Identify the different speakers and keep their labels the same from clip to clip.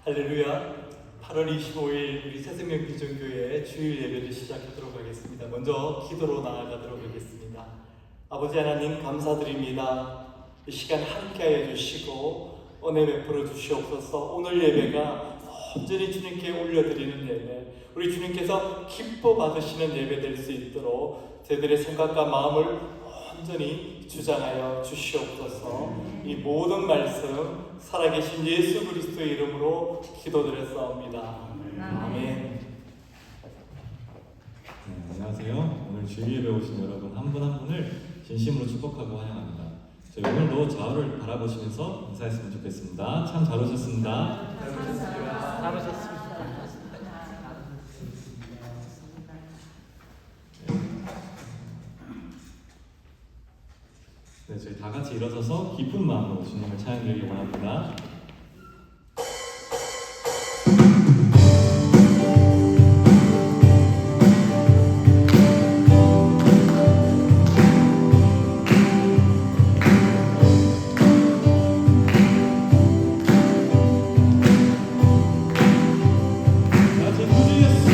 Speaker 1: 할렐루야. 8월 25일 우리 새생명 비전교회 주일 예배를 시작하도록 하겠습니다. 먼저 기도로 나아가도록 하겠습니다. 아버지 하나님 감사드립니다. 이 시간 함께하여 주시고 은혜 베풀어 주시옵소서. 오늘 예배가 온전히 주님께 올려드리는 예배, 우리 주님께서 기뻐 받으시는 예배 될 수 있도록 저희들의 생각과 마음을 온전히 주장하여 주시옵소서. 이 모든 말씀 살아계신 예수 그리스도의 이름으로 기도드렸사옵니다. 아멘.
Speaker 2: 안녕하세요. 오늘 주일 예배 오신 여러분 한 분 한 분을 진심으로 축복하고 환영합니다. 저희 오늘도 좌우를 바라보시면서 인사했으면 좋겠습니다. 참 잘 오셨습니다.
Speaker 1: 잘 오셨습니다.
Speaker 2: 네, 저희 다 같이 일어서서 기쁜 마음으로 주님을 찬양드리기 원합니다.
Speaker 3: 예수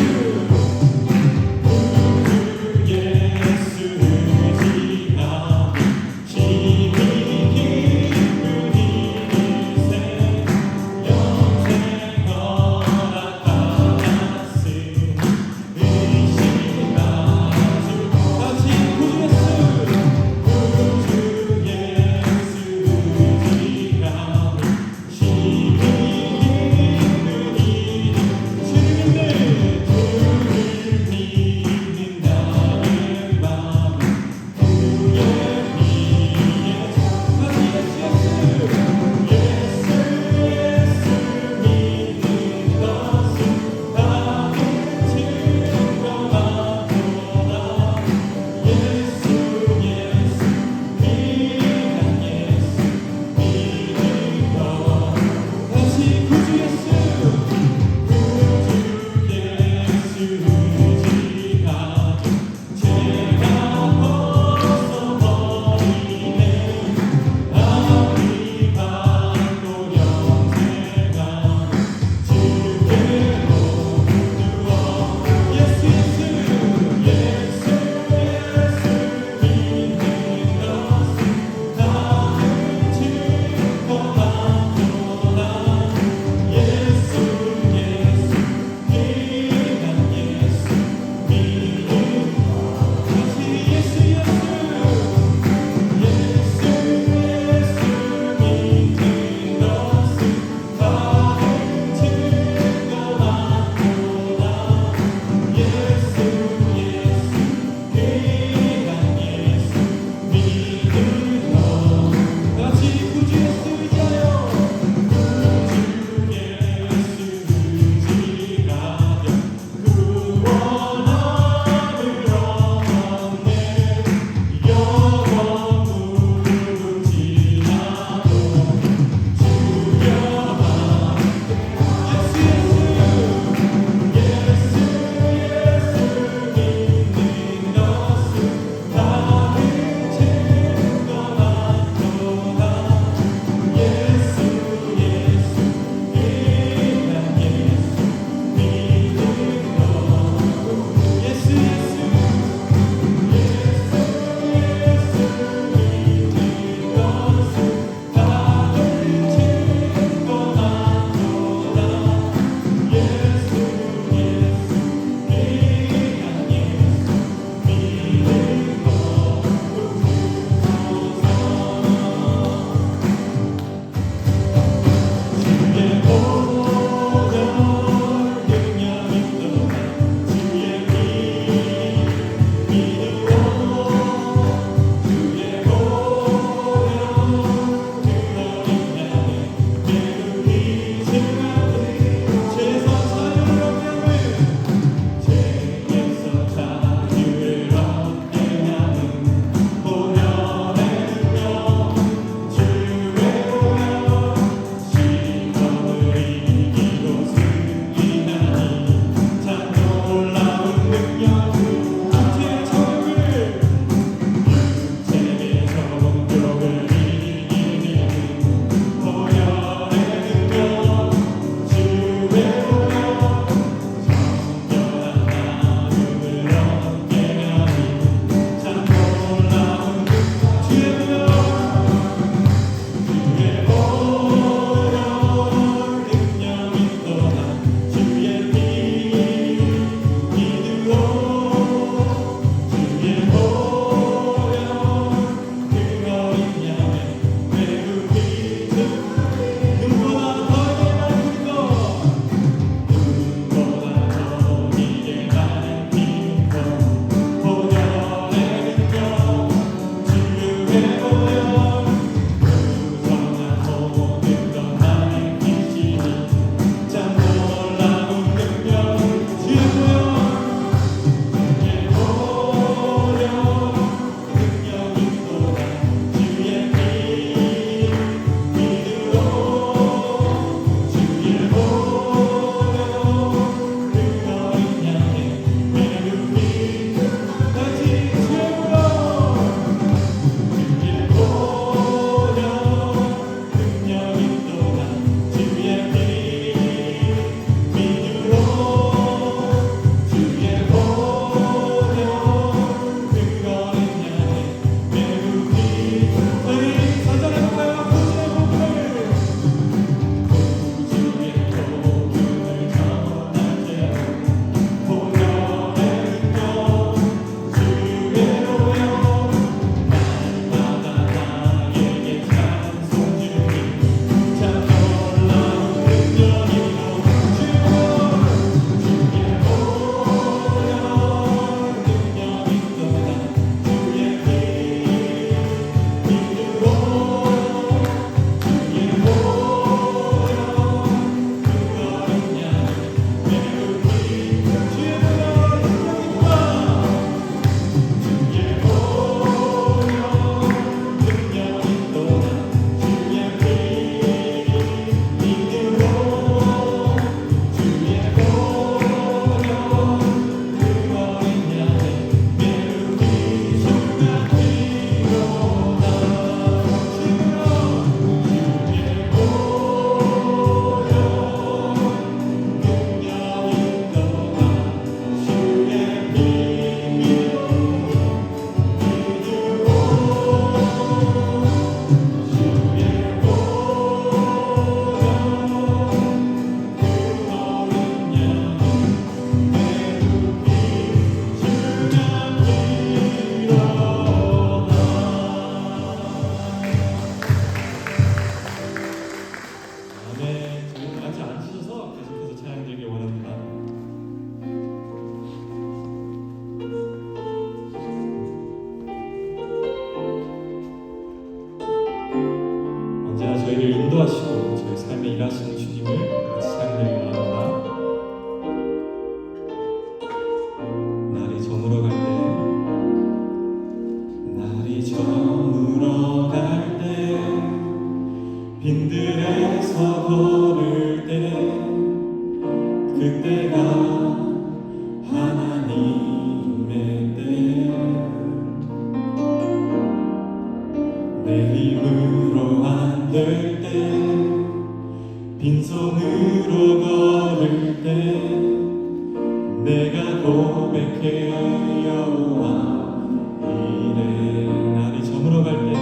Speaker 2: 인도하시고 저희 삶에 일하시는 주님을 같이 찬양드리기 원합니다. 날이 저물어 갈 때, 날이 저물어 갈 때, 빈들에서 걸을 때, 그때가 하나님의 때, 내 힘으로 안 될 때, 빈손으로 걸을 때, 내가 고백해 여호와 이래. 날이 저물어 갈 때,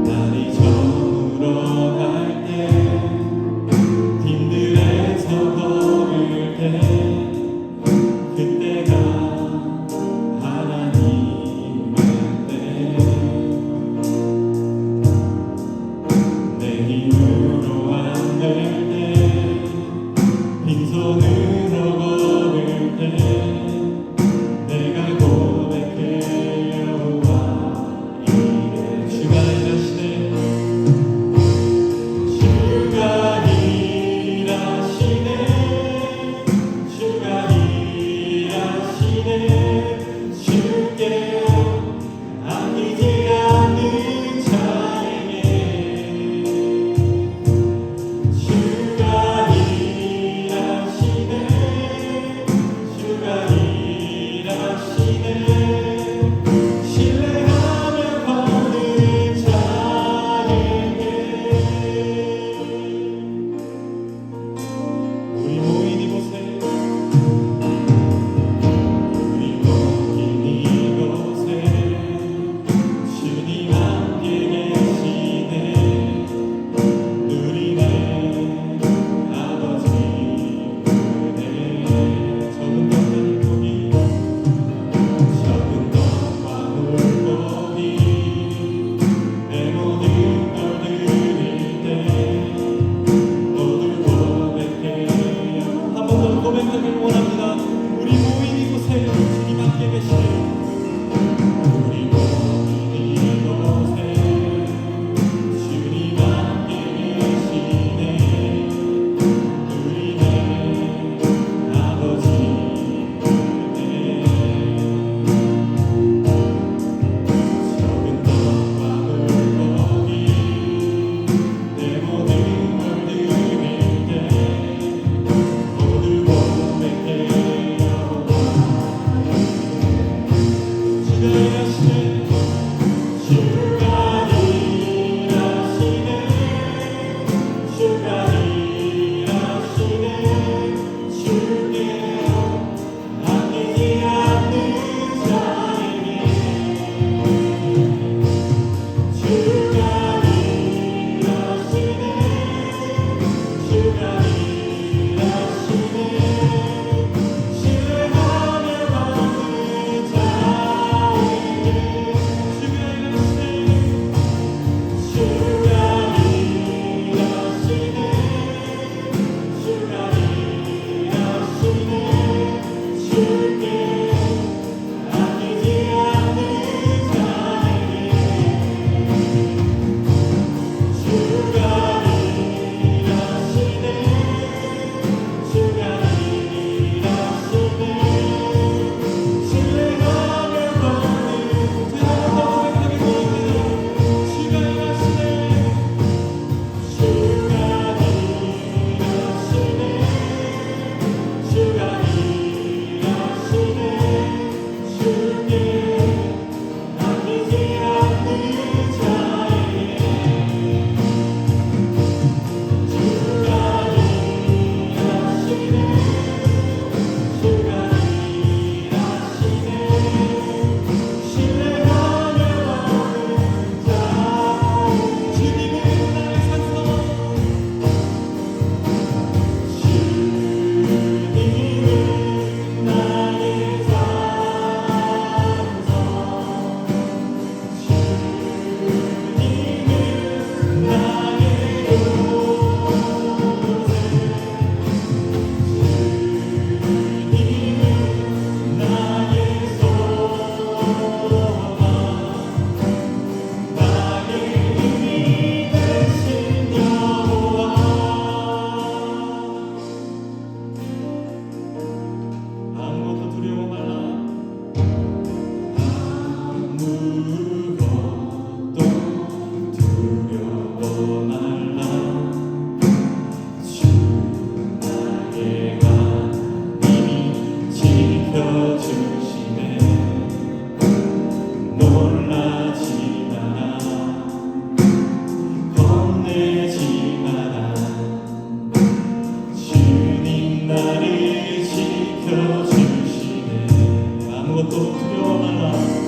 Speaker 2: 날이 저물어 갈 때, 빈들에서 걸을 때, 그때가 하나님의 때, 아무것도 두려워 말라.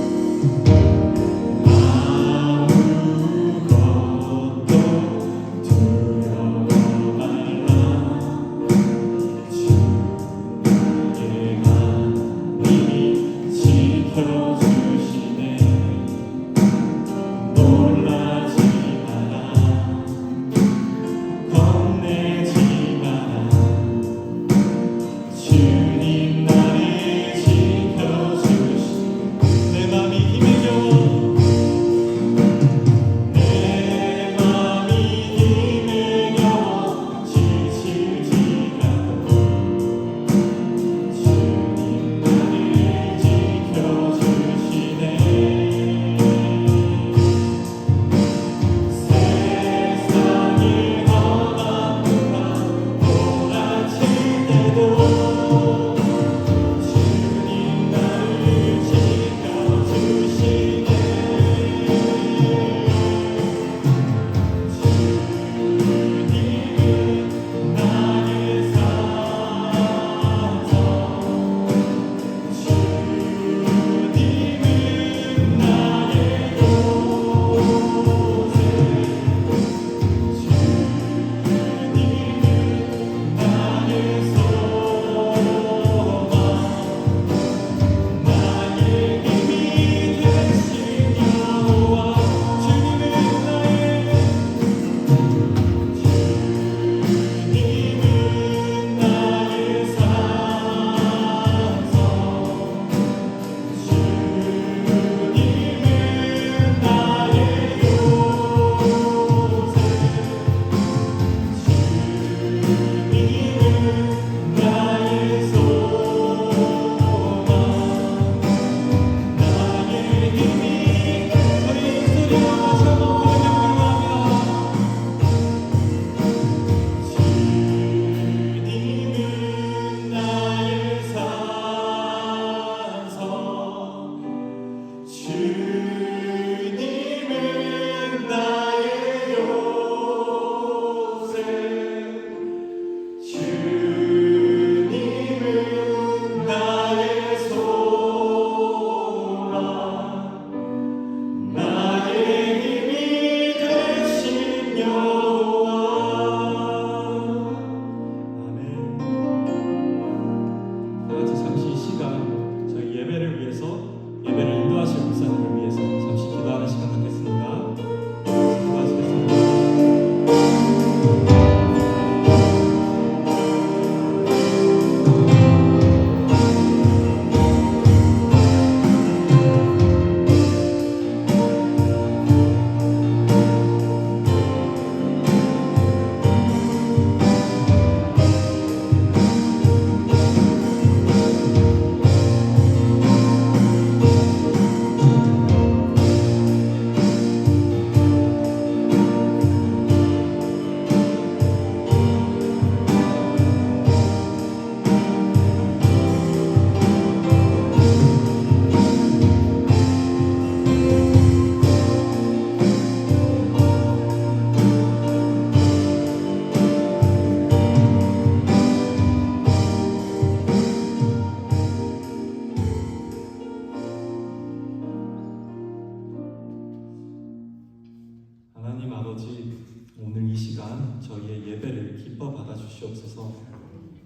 Speaker 2: 하나님 아버지, 오늘 이 시간 저희의 예배를 기뻐 받아주시옵소서.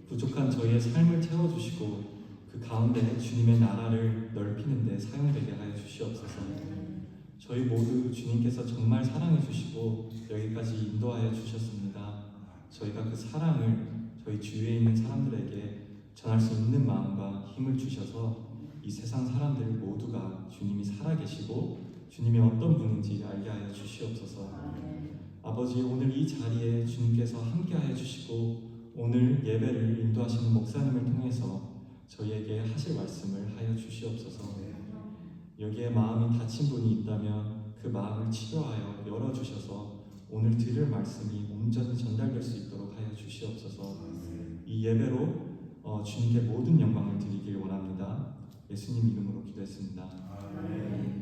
Speaker 2: 부족한 저희의 삶을 채워주시고 그 가운데 주님의 나라를 넓히는 데 사용되게 하여 주시옵소서. 저희 모두 주님께서 정말 사랑해 주시고 여기까지 인도하여 주셨습니다. 저희가 그 사랑을 저희 주위에 있는 사람들에게 전할 수 있는 마음과 힘을 주셔서 이 세상 사람들 모두가 주님이 살아계시고 주님이 어떤 분인지 알게 하여 주시옵소서. 아버지, 오늘 이 자리에 주님께서 함께하여 주시고 오늘 예배를 인도하시는 목사님을 통해서 저희에게 하실 말씀을 하여 주시옵소서. 여기에 마음이 다친 분이 있다면 그 마음을 치료하여 열어주셔서 오늘 들을 말씀이 온전히 전달될 수 있도록 하여 주시옵소서. 이 예배로 주님께 모든 영광을 드리길 원합니다. 예수님 이름으로 기도했습니다. 아멘.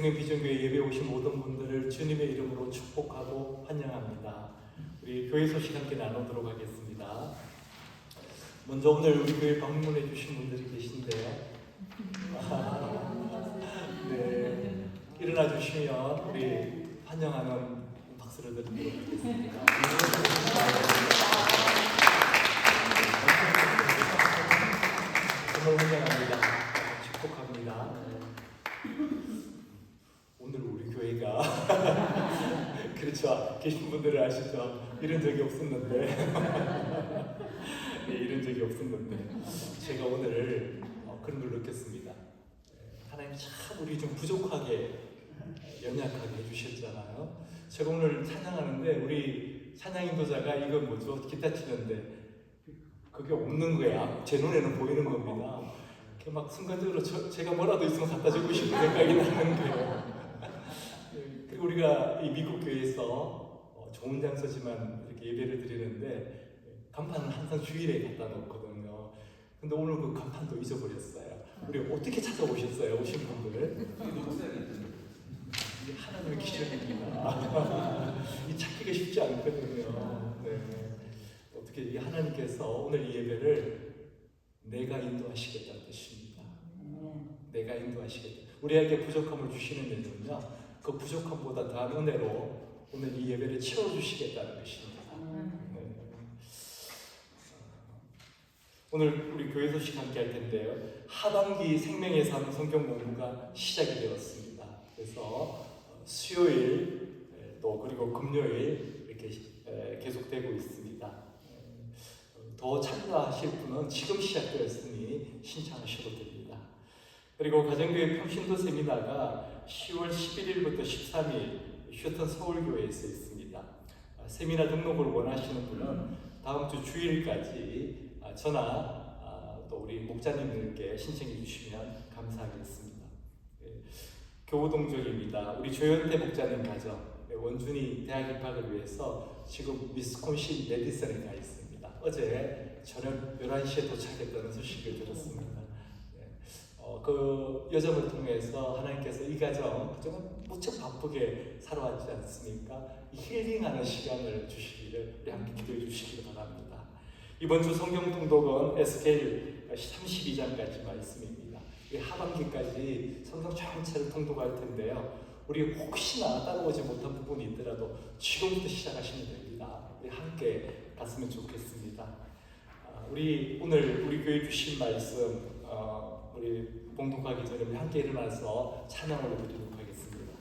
Speaker 1: 새생명 비전교회 예배 오신 모든 분들을 주님의 이름으로 축복하고 환영합니다. 우리 교회 소식 함께 나누도록 하겠습니다. 먼저 오늘 우리 교회 방문해 주신 분들이 계신데요. 네, 일어나 주시면 우리 환영하는 박수를 드리도록 하겠습니다. 정말 환영합니다. 축복합니다. 오늘 우리 교회가 그렇죠. 계신 분들은 아시죠? 이런 적이 없었는데 네, 이런 적이 없었는데 제가 오늘 그런 걸 느꼈습니다. 하나님 참 우리 좀 부족하게 연약하게 해주셨잖아요. 제가 오늘 찬양하는데 우리 찬양 인도자가 이거 뭐죠? 기타 치는데 그게 없는 거야. 제 눈에는 보이는 겁니다. 막 순간적으로 제가 뭐라도 있으면 갖다 주고 싶은 생각이 나는 거예요. 그리고 우리가 이 미국 교회에서 좋은 장소지만 이렇게 예배를 드리는데 간판은 항상 주일에 갖다 놓거든요. 근데 오늘 그 간판도 잊어버렸어요. 우리 어떻게 찾아오셨어요? 오신 분들? 이게 하나님의 기적입니다. 이 찾기가 쉽지 않거든요. 네. 어떻게 이 하나님께서 오늘 이 예배를 내가 인도하시겠다는 뜻입니다. 내가 인도하시겠다. 우리에게 부족함을 주시는 일은요, 그 부족함보다 더한 은혜로 오늘 이 예배를 채워주시겠다는 것입니다. 네. 오늘 우리 교회 소식 함께 할 텐데요. 하반기 생명의 삶 성경 공부가 시작이 되었습니다. 그래서 수요일 또 그리고 금요일 이렇게 계속되고 있습니다. 더 참가하실 분은 지금 시작되었으니 신청하셔도 됩니다. 그리고 가정교회 평신도 세미나가 10월 11일부터 13일 휴턴 서울교회에서 있습니다. 세미나 등록을 원하시는 분은 다음 주 주일까지 저나 또 우리 목자님들께 신청해 주시면 감사하겠습니다. 교우동족입니다. 우리 조현태 목자님 가정 원준이 대학 입학을 위해서 지금 위스콘신 메디슨에 가 있습니다. 어제 저녁 11시에 도착했다는 소식을 들었습니다. 그 여정을 통해서 하나님께서 이 가정 정말 무척 바쁘게 살아왔지 않습니까? 힐링하는 시간을 주시기를 우리 함께 기도해 주시기를 바랍니다. 이번 주 성경 통독은 에스겔 32장까지 말씀입니다. 하반기까지 성경 전체를 통독할 텐데요. 우리 혹시나 따라오지 못한 부분이 있더라도 지금부터 시작하시면 됩니다. 우리 함께 갔으면 좋겠습니다. 우리 오늘 우리 교회 주신 말씀 우리 봉독하기 전에 우리 함께 일어나서 찬양을 드리도록 하겠습니다.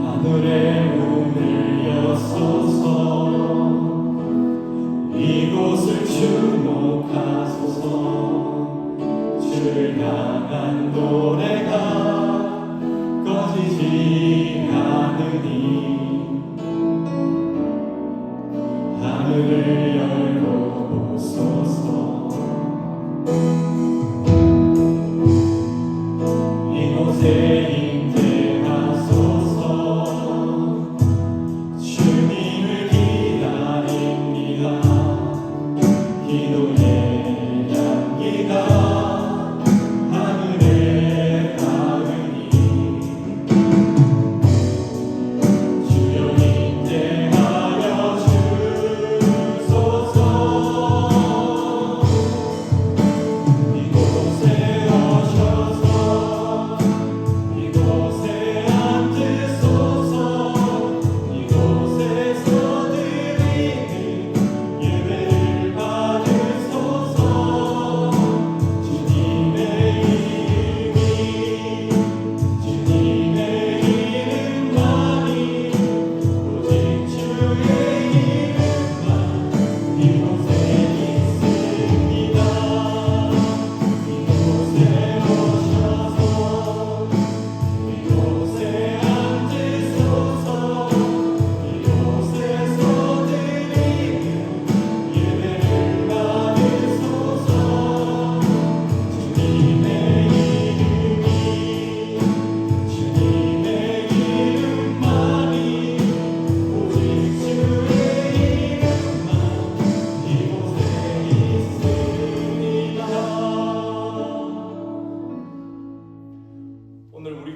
Speaker 2: 하늘의 문을 여소서 이곳을 주목하소서 주를 향한 노래가 꺼지지 않으니 하늘을 열고 보소서 이곳에 임재하소서 주님을 기다립니다. 기도의 향기가 하늘에 닿으니 주여 임재하여 주소서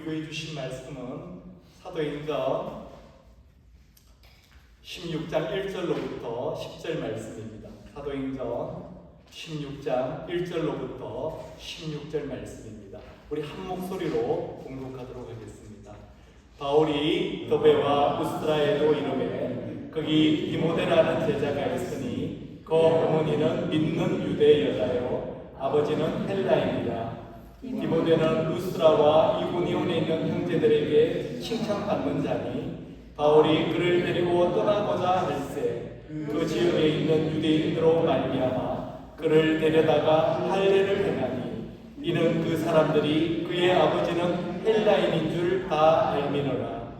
Speaker 1: 교회 주신 말씀은 사도행전 16장 1절로부터 10절 말씀입니다. 사도행전 16장 1절로부터 16절 말씀입니다. 우리 한 목소리로 봉독하도록 하겠습니다. 바울이 더베와 우스트라에도 이르매 거기 디모데라는 제자가 있으니 그 어머니는 믿는 유대 여자요 아버지는 헬라인이라. 디모데는 루스라와 이고니온에 있는 형제들에게 칭찬받는 자니 바울이 그를 데리고 떠나고자 할세 그 지역에 있는 유대인으로 말미암아 그를 데려다가 할례를 행하니 이는 그 사람들이 그의 아버지는 헬라인인 줄 다 알미노라.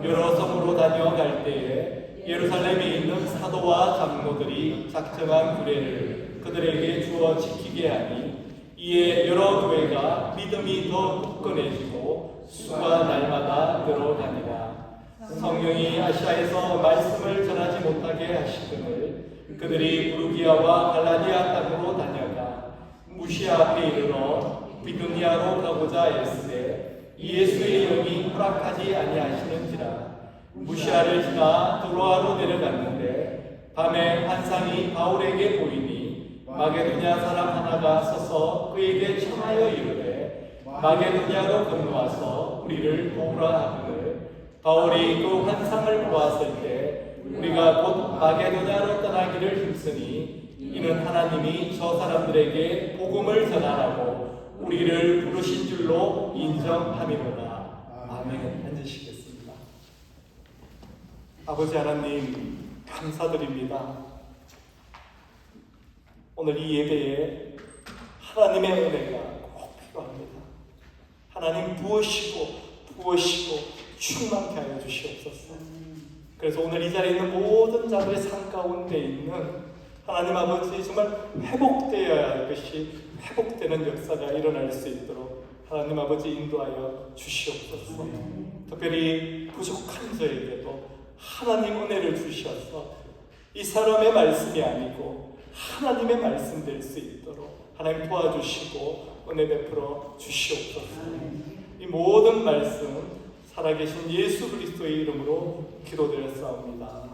Speaker 1: 여러 성으로 다녀갈 때에 예루살렘에 있는 사도와 장로들이 작정한 규례를 그들에게 주어 지키게 하니 이에 여러 교회가 믿음이 더 굳건해지고 수가 날마다 늘어가니라. 성령이 아시아에서 말씀을 전하지 못하게 하시거늘 그들이 부르기아와 갈라디아 땅으로 다녀가 무시아 앞에 이르러 비두니아로 가고자 했으되 예수의 영이 허락하지 아니하시는지라. 무시아를 지나 드로아로 내려갔는데 밤에 환상이 바울에게 보이니 마게도냐 사람 하나가 서서 그에게 청하여 이르되 마게도냐로 건너와서 우리를 도우라 하거늘 바울이 그 환상을 보았을 때 우리가 곧 마게도냐로 떠나기를 힘쓰니 이는 하나님이 저 사람들에게 복음을 전하라고 우리를 부르신 줄로 인정함이로다. 아멘. 앉으시겠습니다. 아버지 하나님 감사드립니다. 오늘 이 예배에 하나님의 은혜가 꼭 필요합니다. 하나님 부으시고 충만케 하여 주시옵소서. 그래서 오늘 이 자리에 있는 모든 자들의 삶 가운데 있는 하나님 아버지 정말 회복되어야 할 것이 회복되는 역사가 일어날 수 있도록 하나님 아버지 인도하여 주시옵소서. 특별히 부족한 저에게도 하나님 은혜를 주셔서 이 사람의 말씀이 아니고 하나님의 말씀 될 수 있도록 하나님 도와주시고 은혜 베풀어 주시옵소서. 이 모든 말씀 살아계신 예수 그리스도의 이름으로 기도드렸사옵니다.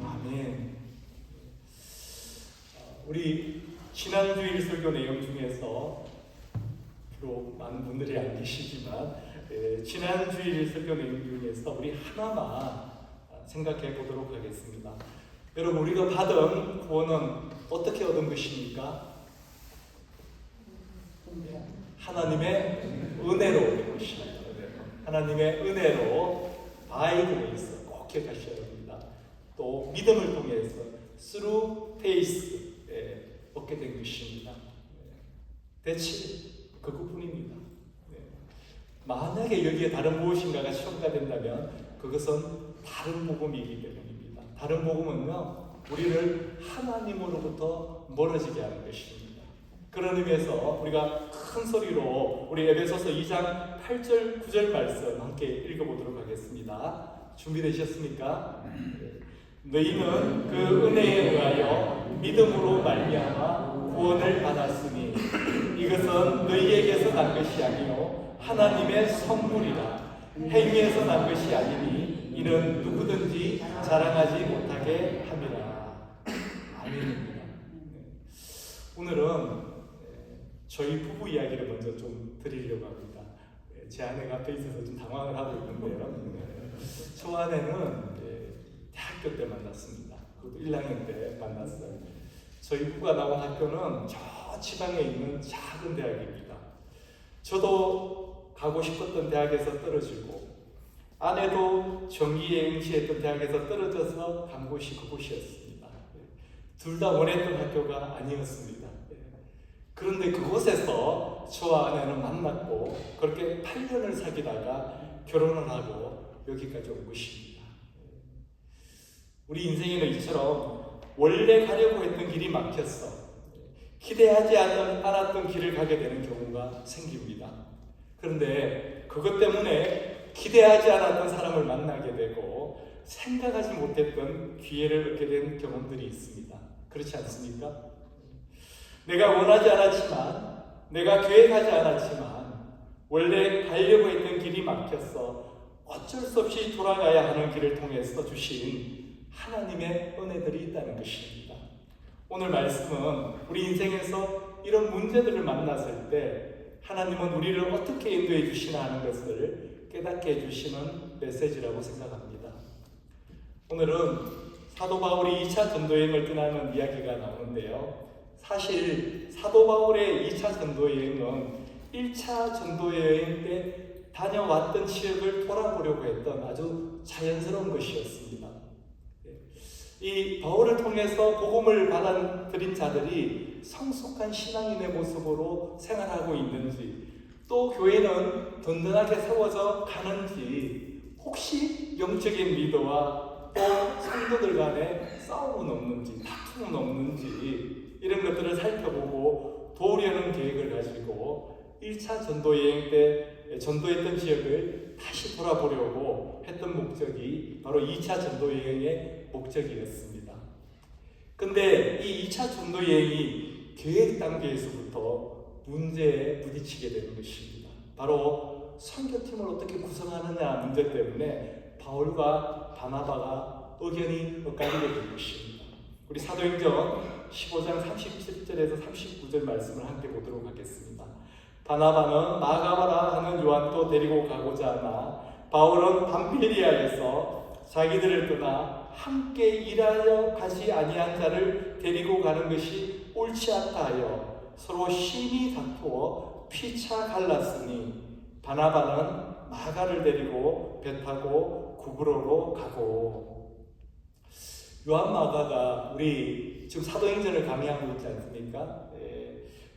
Speaker 1: 아멘. 우리 지난 주일 설교 내용 중에서 비록 많은 분들이 안 계시지만 지난 주일 설교 내용 중에서 우리 하나만 생각해 보도록 하겠습니다. 여러분 우리가 받은 구원은 어떻게 얻은 것입니까? 하나님의 은혜로 얻은 것입니다. 하나님의 은혜로 by grace 꼭 기억하셔야 합니다. 또 믿음을 통해서 through faith 얻게 된 것입니다. 대체 그것뿐입니다. 만약에 여기에 다른 무엇인가가 첨가된다면 그것은 다른 복음이기 때문입니다. 다른 복음은요 우리를 하나님으로부터 멀어지게 하는 것입니다. 그런 의미에서 우리가 큰 소리로 우리 에베소서 2장 8절 9절 말씀 함께 읽어보도록 하겠습니다. 준비되셨습니까? 너희는 그 은혜에 의하여 믿음으로 말미암아 구원을 받았으니 이것은 너희에게서 난 것이 아니요 하나님의 선물이라. 행위에서 난 것이 아니니 이는 누구든지 자랑하지 못하게 함이라. 아멘입니다. 오늘은 저희 부부 이야기를 먼저 좀 드리려고 합니다. 제 아내가 앞에 있어서 좀 당황을 하고 있는데요. 저 아내는 대학교 때 만났습니다. 그것도 1학년 때 만났어요. 저희 부부가 나온 학교는 저 지방에 있는 작은 대학입니다. 저도 가고 싶었던 대학에서 떨어지고 아내도 정기에 응시했던 대학에서 떨어져서 간 곳이 그곳이었습니다. 둘 다 원했던 학교가 아니었습니다. 그런데 그곳에서 저와 아내는 만났고 그렇게 8년을 사귀다가 결혼을 하고 여기까지 온 것입니다. 우리 인생에는 이처럼 원래 가려고 했던 길이 막혔어. 기대하지 않았던 길을 가게 되는 경우가 생깁니다. 그런데 그것 때문에 기대하지 않았던 사람을 만나게 되고 생각하지 못했던 기회를 얻게 된 경험들이 있습니다. 그렇지 않습니까? 내가 원하지 않았지만, 내가 계획하지 않았지만 원래 가려고 했던 길이 막혔어 어쩔 수 없이 돌아가야 하는 길을 통해서 주신 하나님의 은혜들이 있다는 것입니다. 오늘 말씀은 우리 인생에서 이런 문제들을 만났을 때 하나님은 우리를 어떻게 인도해 주시나 하는 것을 깨닫게 해주시는 메시지라고 생각합니다. 오늘은 사도 바울이 2차 전도여행을 떠나는 이야기가 나오는데요. 사실 사도 바울의 2차 전도여행은 1차 전도여행 때 다녀왔던 지역을 돌아보려고 했던 아주 자연스러운 것이었습니다. 이 바울을 통해서 복음을 받아들인 자들이 성숙한 신앙인의 모습으로 생활하고 있는지, 또 교회는 든든하게 세워져 가는지, 혹시 영적인 리더와 또 성도들 간에 싸움은 없는지, 다툼은 없는지, 이런 것들을 살펴보고 도우려는 계획을 가지고 1차 전도여행 때 전도했던 지역을 다시 돌아보려고 했던 목적이 바로 2차 전도여행의 목적이었습니다. 근데 이 2차 전도여행이 계획 단계에서부터 문제에 부딪히게 되는 것입니다. 바로 선교팀을 어떻게 구성하느냐 문제 때문에 바울과 바나바가 의견이 엇갈리게 된 것입니다. 우리 사도행전 15장 37절에서 39절 말씀을 함께 보도록 하겠습니다. 바나바는 마가바라 하는 요한도 데리고 가고자 하나 바울은 밤비리아에서 자기들을 떠나 함께 일하여 가지 아니한 자를 데리고 가는 것이 옳지 않다 하여 서로 심히 다투어 피차 갈랐으니 바나바는 마가를 데리고 배 타고 구브로로 가고. 요한 마가가 우리 지금 사도행전을 강의하고 있지 않습니까?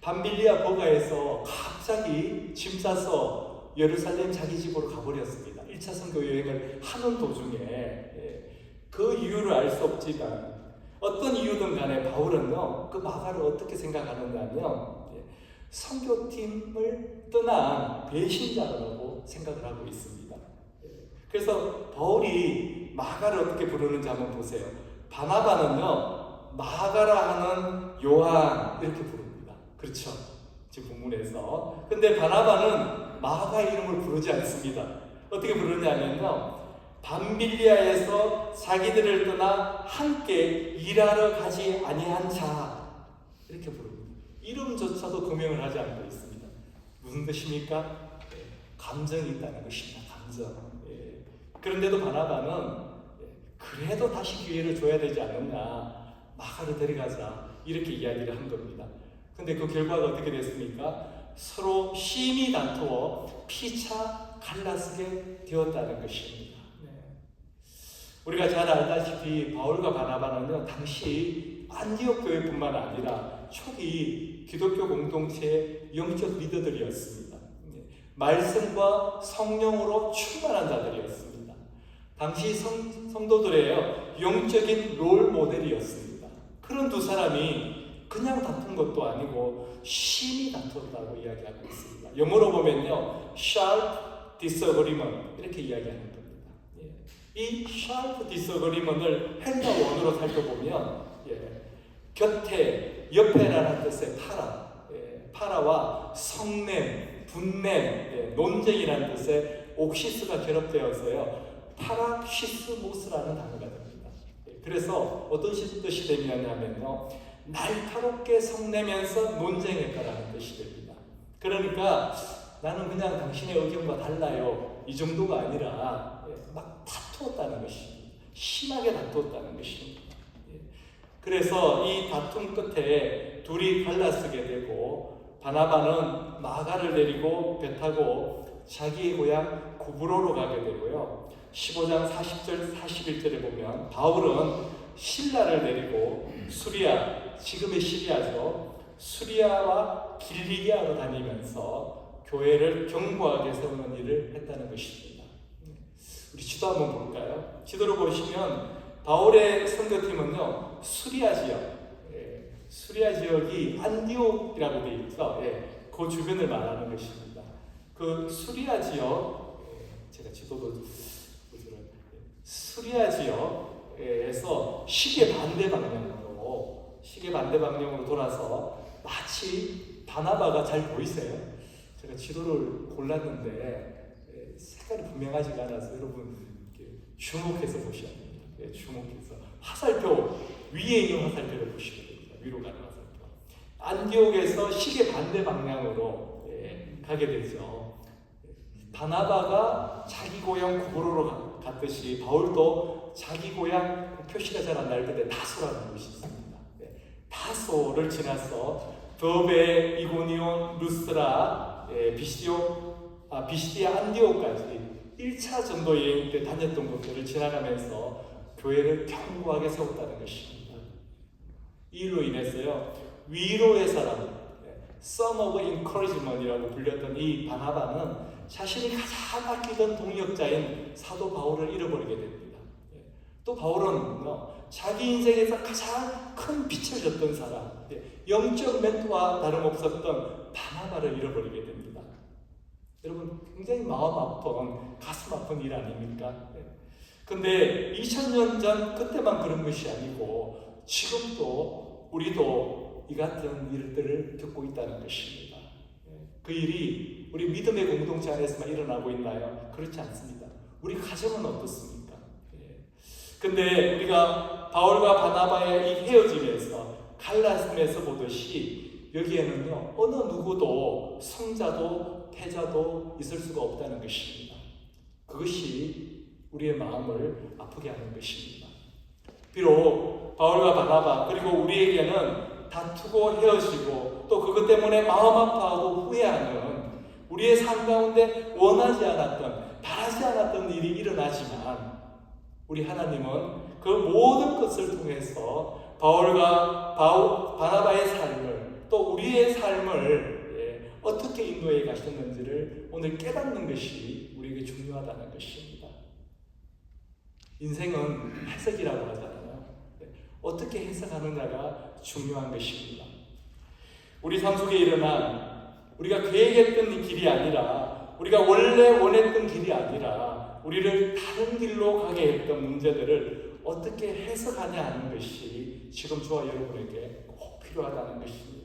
Speaker 1: 밤빌리아 버가에서 갑자기 짐 싸서 예루살렘 자기 집으로 가버렸습니다. 1차 선교 여행을 하는 도중에. 그 이유를 알 수 없지만 어떤 이유든 간에 바울은요, 그 마가를 어떻게 생각하느냐면 선교팀을 떠난 배신자라고 생각을 하고 있습니다. 그래서 바울이 마가를 어떻게 부르는지 한번 보세요. 바나바는요, 마가라 하는 요한 이렇게 부릅니다. 그렇죠? 지금 본문에서. 근데 바나바는 마가 이름을 부르지 않습니다. 어떻게 부르냐면요, 밤빌리아에서 자기들을 떠나 함께 일하러 가지 아니한 자 이렇게 부릅니다. 이름조차도 금명을 하지 않고 있습니다. 무슨 뜻입니까? 감정이 있다는 것입니다. 감정. 그런데도 바나바는 그래도 다시 기회를 줘야 되지 않느냐, 마가를 데려가자 이렇게 이야기를 한 겁니다. 근데 그 결과가 어떻게 됐습니까? 서로 심히 다투어 피차 갈라서게 되었다는 것입니다. 우리가 잘 알다시피 바울과 바나바는요, 당시 안디옥 교회뿐만 아니라 초기 기독교 공동체의 영적 리더들이었습니다. 말씀과 성령으로 충만한 자들이었습니다. 당시 성도들의 영적인 롤 모델이었습니다. 그런 두 사람이 그냥 다툰 것도 아니고 심히 다투었다고 이야기하고 있습니다. 영어로 보면요, sharp disagreement 이렇게 이야기하는 겁니다. 이 sharp disagreement을 헬라 원어로 살펴보면 곁에, 옆에라는 뜻의 파라와 성냄, 분냄, 논쟁이라는 뜻의 옥시스가 결합되어서요, 파락시스모스라는 단어가 됩니다. 그래서 어떤 뜻이 되냐면요, 날카롭게 성내면서 논쟁했다라는 뜻이 됩니다. 그러니까 나는 그냥 당신의 의견과 달라요, 이 정도가 아니라 막 다투었다는 것입니다. 심하게 다투었다는 것입니다. 그래서 이 다툼 끝에 둘이 갈라서게 되고, 바나바는 마가를 데리고 배 타고 자기의 고향 구브로로 가게 되고요. 15장 40절 41절에 보면 바울은 실라를 데리고 수리아, 지금의 시리아죠, 수리아와 길리기아로 다니면서 교회를 견고하게 세우는 일을 했다는 것입니다. 우리 지도 한번 볼까요? 지도를 보시면 바울의 선교팀은요, 수리아 지역, 수리아 지역이 안디옥이라고 되어 있죠. 그 주변을 말하는 것입니다. 그 수리아 지역, 제가 지도도 보시면 수리아 지역에서 시계 반대 방향으로 돌아서 마치 바나바가 잘 보이세요? 제가 제가 지도를 골랐는데 색깔이 분명하지가 않아서 여러분 이렇게 주목해서 보셔야 됩니다. 주목해서 화살표 위에 있는 화살표를 보시면 됩니다. 위로 가는 화살표. 안디옥에서 시계 반대 방향으로 가게 되죠. 바나바가 자기 고향 고로로 갔듯이 바울도 자기 고향 표시가 잘 안 날 때 다소라는 곳이 있습니다. 다소를 지나서 더베, 이고니온, 루스라, 비시디아 안디옥까지 1차 전도 여행 때 다녔던 곳들을 지나가면서 교회를 견고하게 세웠다는 것입니다. 이로 인해서요, 위로의 사람, Son of Encouragement이라고 불렸던 이 바나바는 자신이 가장 아끼던 동역자인 사도 바울을 잃어버리게 됩니다. 또 바울은 자기 인생에서 가장 큰 빛을 줬던 사람, 영적 멘토와 다름없었던 바나바를 잃어버리게 됩니다. 여러분 굉장히 마음 아픈, 가슴 아픈 일 아닙니까? 근데 2000년 전 그때만 그런 것이 아니고 지금도 우리도 이 같은 일들을 겪고 있다는 것입니다. 그 일이 우리 믿음의 공동체 안에서만 일어나고 있나요? 그렇지 않습니다. 우리 가정은 어떻습니까? 근데 우리가 바울과 바나바의 이 헤어짐에서 갈라짐에서 보듯이 여기에는요, 어느 누구도 성자도 패자도 있을 수가 없다는 것입니다. 그것이 우리의 마음을 아프게 하는 것입니다. 비록 바울과 바나바 그리고 우리에게는 다투고 헤어지고 또 그것 때문에 마음 아파하고 후회하는 우리의 삶 가운데 원하지 않았던, 바라지 않았던 일이 일어나지만 우리 하나님은 그 모든 것을 통해서 바울과 바나바의 삶을 또 우리의 삶을 어떻게 인도해 가셨는지를 오늘 깨닫는 것이 우리에게 중요하다는 것입니다. 인생은 해석이라고 하잖아요. 어떻게 해석하느냐가 중요한 것입니다. 우리 삶 속에 일어난 우리가 계획했던 길이 아니라 우리가 원래 원했던 길이 아니라 우리를 다른 길로 가게 했던 문제들을 어떻게 해석하냐 하는 것이 지금 저와 여러분에게 꼭 필요하다는 것입니다.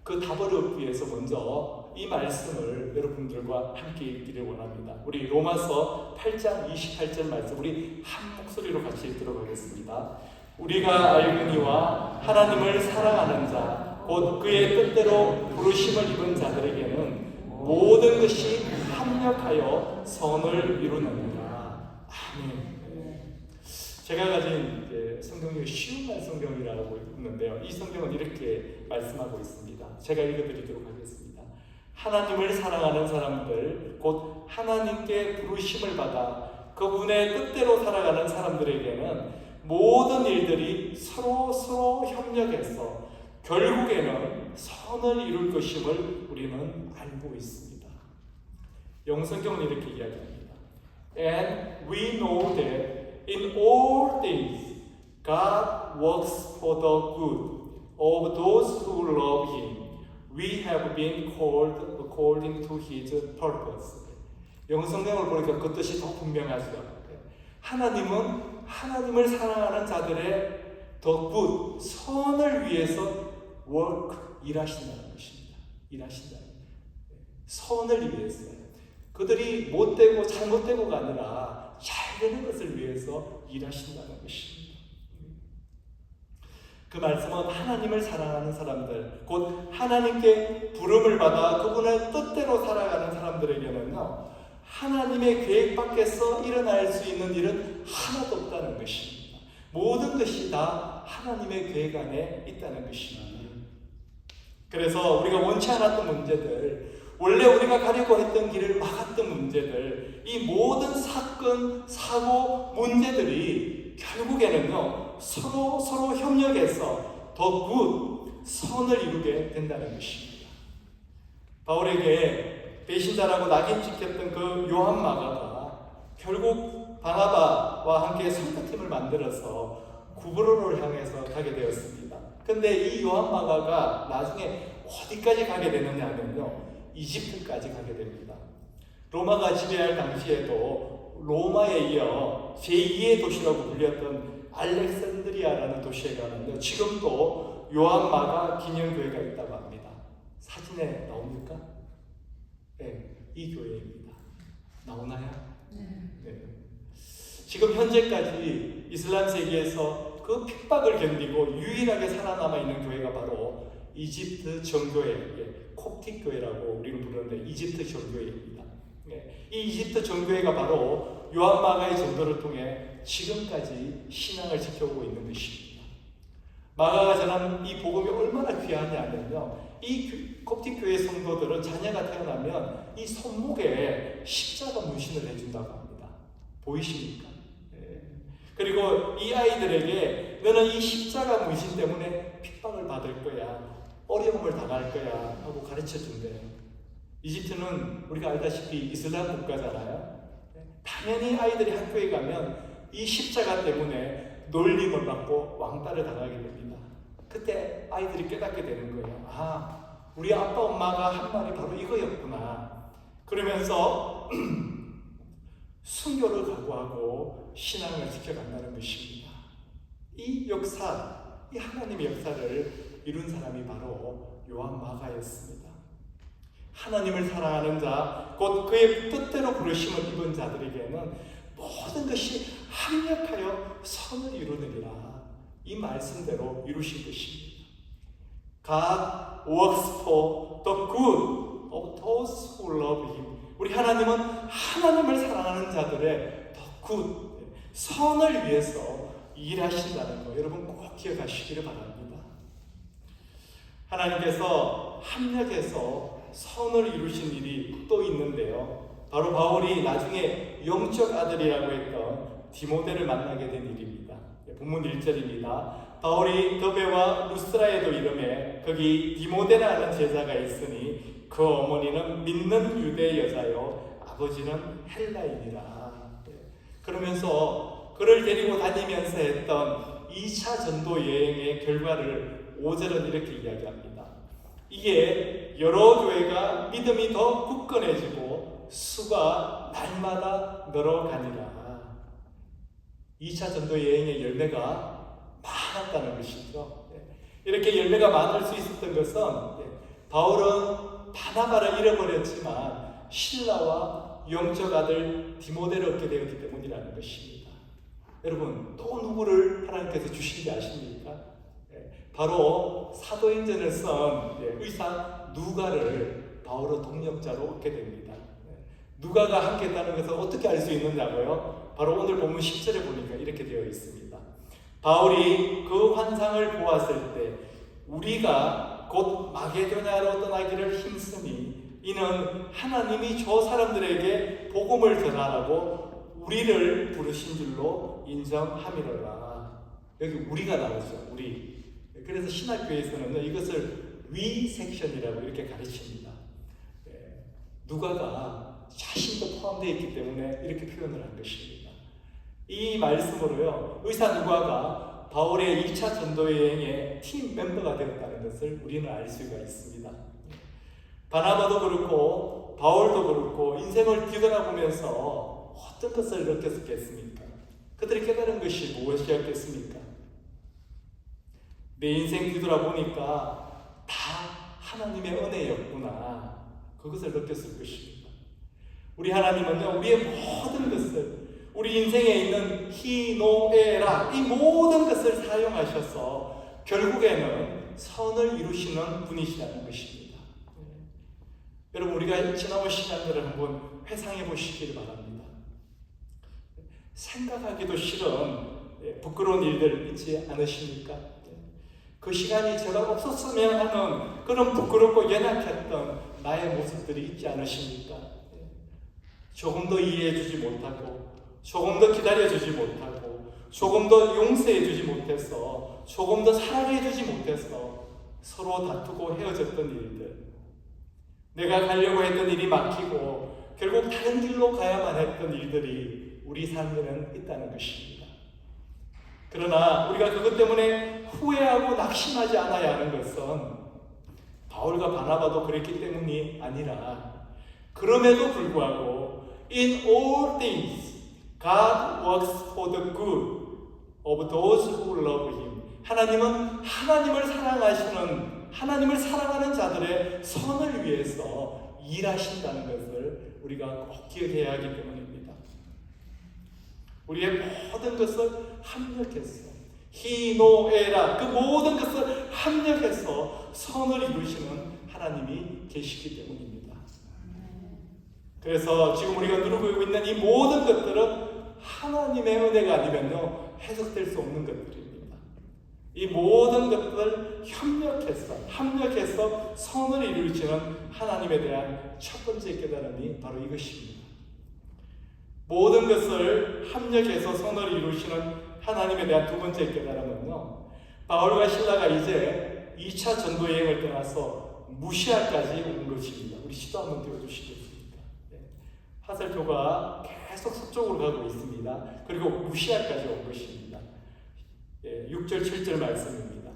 Speaker 1: 그 답을 얻기 위해서 먼저 이 말씀을 여러분들과 함께 읽기를 원합니다. 우리 로마서 8장 28절 말씀 우리 한 목소리로 같이 읽도록 하겠습니다. 우리가 알거니와 하나님을 사랑하는 자 곧 그의 뜻대로 부르심을 입은 자들에게는 모든 것이 합력하여 선을 이루느니라. 아멘. 제가 가진 성경이 쉬운 성경이라고 있는데요. 이 성경은 이렇게 말씀하고 있습니다. 제가 읽어드리도록 하겠습니다. 하나님을 사랑하는 사람들, 곧 하나님께 부르심을 받아 그분의 뜻대로 살아가는 사람들에게는 모든 일들이 서로 협력해서 결국에는 선을 이룰 것임을 우리는 알고 있습니다. 영성경은 이렇게 이야기합니다. And we know that in all things God works for the good of those who love Him. We have been called according to His purpose. 영성경을 보니까 그 뜻이 더 분명하죠. 하나님은 하나님을 사랑하는 자들의 더 굿, 선을 위해서 work, 일하신다는 것입니다. 일하신다는 선을 위해서. 그들이 못되고 잘못되고가 아니라 잘 되는 것을 위해서 일하신다는 것입니다. 그 말씀은 하나님을 사랑하는 사람들, 곧 하나님께 부름을 받아 그분의 뜻대로 살아가는 사람들에게는요, 하나님의 계획 밖에서 일어날 수 있는 일은 하나도 없다는 것입니다. 모든 것이 다 하나님의 계획 안에 있다는 것입니다. 그래서 우리가 원치 않았던 문제들, 원래 우리가 가려고 했던 길을 막았던 문제들, 이 모든 사건, 사고, 문제들이 결국에는요, 서로 협력해서 더 굿, 선을 이루게 된다는 것입니다. 바울에게 배신자라고 낙인 찍혔던 그 요한 마가가 결국 바나바와 함께 선교팀을 만들어서 구브로를 향해서 가게 되었습니다. 근데 이 요한 마가가 나중에 어디까지 가게 되느냐 하면요, 이집트까지 가게 됩니다. 로마가 지배할 당시에도 로마에 이어 제2의 도시라고 불렸던 알렉산드리아라는 도시에 가는데 지금도 요한 마가 기념교회가 있다고 합니다. 사진에 나옵니까? 이 교회입니다. 나오나요?
Speaker 3: 네.
Speaker 1: 지금 현재까지 이슬람 세계에서 그 핍박을 견디고 유일하게 살아남아 있는 교회가 바로 이집트 정교회, 콥틱 교회라고 우리는 부르는데 이집트 정교회입니다. 이 이집트 정교회가 바로 요한 마가의 전도를 통해 지금까지 신앙을 지켜오고 있는 것입니다. 마가가 전한 이 복음이 얼마나 귀하냐면요, 이 콥틱 교회 성도들은 자녀가 태어나면 이 손목에 십자가 문신을 해준다고 합니다. 보이십니까? 그리고 이 아이들에게 너는 이 십자가 문신 때문에 핍박을 받을 거야, 어려움을 당할 거야 하고 가르쳐 준대요. 이집트는 우리가 알다시피 이슬람 국가잖아요. 당연히 아이들이 학교에 가면 이 십자가 때문에 놀림을 받고 왕따를 당하게 됩니다. 그때 아이들이 깨닫게 되는 거예요. 아, 우리 아빠 엄마가 한 말이 바로 이거였구나. 그러면서 순교를 각오하고 신앙을 지켜간다는 것입니다. 이 역사, 이 하나님의 역사를 이룬 사람이 바로 요한 마가였습니다. 하나님을 사랑하는 자, 곧 그의 뜻대로 부르심을 입은 자들에게는 모든 것이 합력하여 선을 이루느니라. 이 말씀대로 이루신 것입니다. God works for the good of those who love Him. 우리 하나님은 하나님을 사랑하는 자들의 the good, 선을 위해서 일하신다는 거 여러분 꼭 기억하시기를 바랍니다. 하나님께서 합력해서 선을 이루신 일이 또 있는데요. 바로 바울이 나중에 영적 아들이라고 했던 디모데를 만나게 된 일입니다. 본문 1절입니다. 바울이 더베와 루스라에도 이름에 거기 디모데라는 제자가 있으니 그 어머니는 믿는 유대 여자요 아버지는 헬라인이라. 그러면서 그를 데리고 다니면서 했던 2차 전도 여행의 결과를 5절은 이렇게 이야기합니다. 이게 여러 교회가 믿음이 더 굳건해지고 수가 날마다 늘어가니라. 2차 전도 여행의 열매가 많았다는 것이죠. 이렇게 열매가 많을 수 있었던 것은 바울은 바나바를 잃어버렸지만 신라와 영적 아들 디모데를 얻게 되었기 때문이라는 것입니다. 여러분, 또 누구를 하나님께서 주신지 아십니까? 바로 사도행전을 쓴 의사 누가를 바울의 동역자로 얻게 됩니다. 누가가 함께 했다는 것을 어떻게 알 수 있느냐고요? 바로 오늘 본문 10절에 보니까 이렇게 되어 있습니다. 바울이 그 환상을 보았을 때 우리가 곧 마게도냐로 떠나기를 힘쓰니 이는 하나님이 저 사람들에게 복음을 전하라고 우리를 부르신 줄로 인정함이로라. 여기 우리가 나오죠. 우리. 그래서 신학교에서는 이것을 we 섹션이라고 이렇게 가르칩니다. 누가가 자신도 포함되어 있기 때문에 이렇게 표현을 한 것입니다. 이 말씀으로요, 의사 누가가 바울의 2차 전도 여행의 팀 멤버가 되었다는 것을 우리는 알 수가 있습니다. 바나바도 그렇고 바울도 그렇고 인생을 뒤돌아보면서 어떤 것을 느꼈겠습니까? 그들이 깨달은 것이 무엇이었겠습니까? 내 인생 뒤돌아보니까 다 하나님의 은혜였구나. 그것을 느꼈을 것입니다. 우리 하나님은요, 우리의 모든 것을, 우리 인생에 있는 히노에라, 이 모든 것을 사용하셔서 결국에는 선을 이루시는 분이시라는 것입니다. 여러분, 우리가 지나온 시간들을 한번 회상해 보시길 바랍니다. 생각하기도 싫은 부끄러운 일들 있지 않으십니까? 그 시간이 제가 없었으면 하는 그런 부끄럽고 연약했던 나의 모습들이 있지 않으십니까? 조금 더 이해해주지 못하고, 조금 더 기다려주지 못하고, 조금 더 용서해주지 못해서, 조금 더 사랑해주지 못해서 서로 다투고 헤어졌던 일들, 내가 가려고 했던 일이 막히고 결국 다른 길로 가야만 했던 일들이 우리 삶에는 있다는 것입니다. 그러나 우리가 그것 때문에 후회하고 낙심하지 않아야 하는 것은 바울과 바나바도 그랬기 때문이 아니라, 그럼에도 불구하고 In all things God works for the good of those who love Him. 하나님은 하나님을 사랑하는 자들의 선을 위해서 일하신다는 것을 우리가 꼭 기억해야 하기 때문입니다. 우리의 모든 것을 합력해서 히노에라 그 모든 것을 합력해서 선을 이루시는 하나님이 계시기 때문입니다. 그래서 지금 우리가 누리고 있는 이 모든 것들은 하나님의 은혜가 아니면요 해석될 수 없는 것들입니다. 이 모든 것들을 합력해서 선을 이루시는 하나님에 대한 첫 번째 깨달음이 바로 이것입니다. 모든 것을 합력해서 선을 이루시는 하나님에 대한 두 번째 깨달음은요, 바울과 실라가 이제 2차 전도 여행을 떠나서 무시아까지 온 것입니다. 우리 시도 한번 띄워주시겠습니까? 하살표가 계속 서쪽으로 가고 있습니다. 그리고 무시아까지 온 것입니다. 6절 7절 말씀입니다.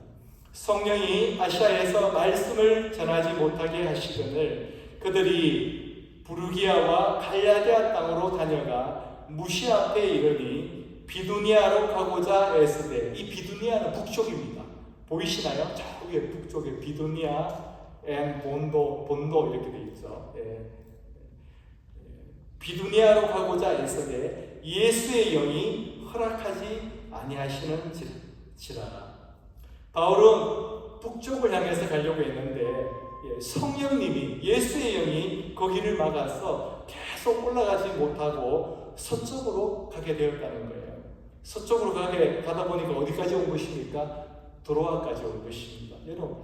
Speaker 1: 성령이 아시아에서 말씀을 전하지 못하게 하시거늘 그들이 부르기아와 갈라디아 땅으로 다녀가 무시아 앞에 이르니 비두니아로 가고자 애쓰되, 이 비두니아는 북쪽입니다. 보이시나요? 저 위에 북쪽에 비두니아 앤 본도 이렇게 되어 있죠. 비두니아로 가고자 애쓰되 예수의 영이 허락하지 아니하시는지라. 바울은 북쪽을 향해서 가려고 했는데 성령님이, 예수의 영이 거기를 막아서 계속 올라가지 못하고 서쪽으로 가게 되었다는 거예요. 서쪽으로 가다 보니까 어디까지 온 것입니까? 트로아까지 온 것입니다. 여러분,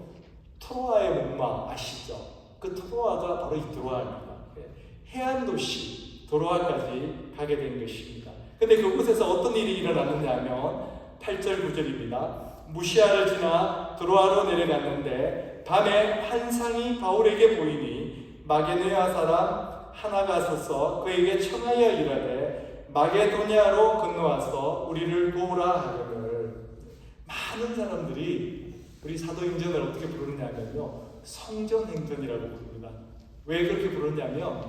Speaker 1: 트로아의 목마 아시죠? 그 트로아가 바로 이 트로아입니다. 해안 도시 트로아까지 가게 된 것입니다. 근데 그곳에서 어떤 일이 일어났느냐 하면 8절 9절입니다. 무시아를 지나 트로아로 내려갔는데 밤에 환상이 바울에게 보이니 마게도냐 사람 하나가 서서 그에게 청하여 이르되 마게도냐로 건너와서 우리를 도우라 하거늘. 많은 사람들이 우리 사도행전을 어떻게 부르느냐면요, 성전행전이라고 부릅니다. 왜 그렇게 부르냐면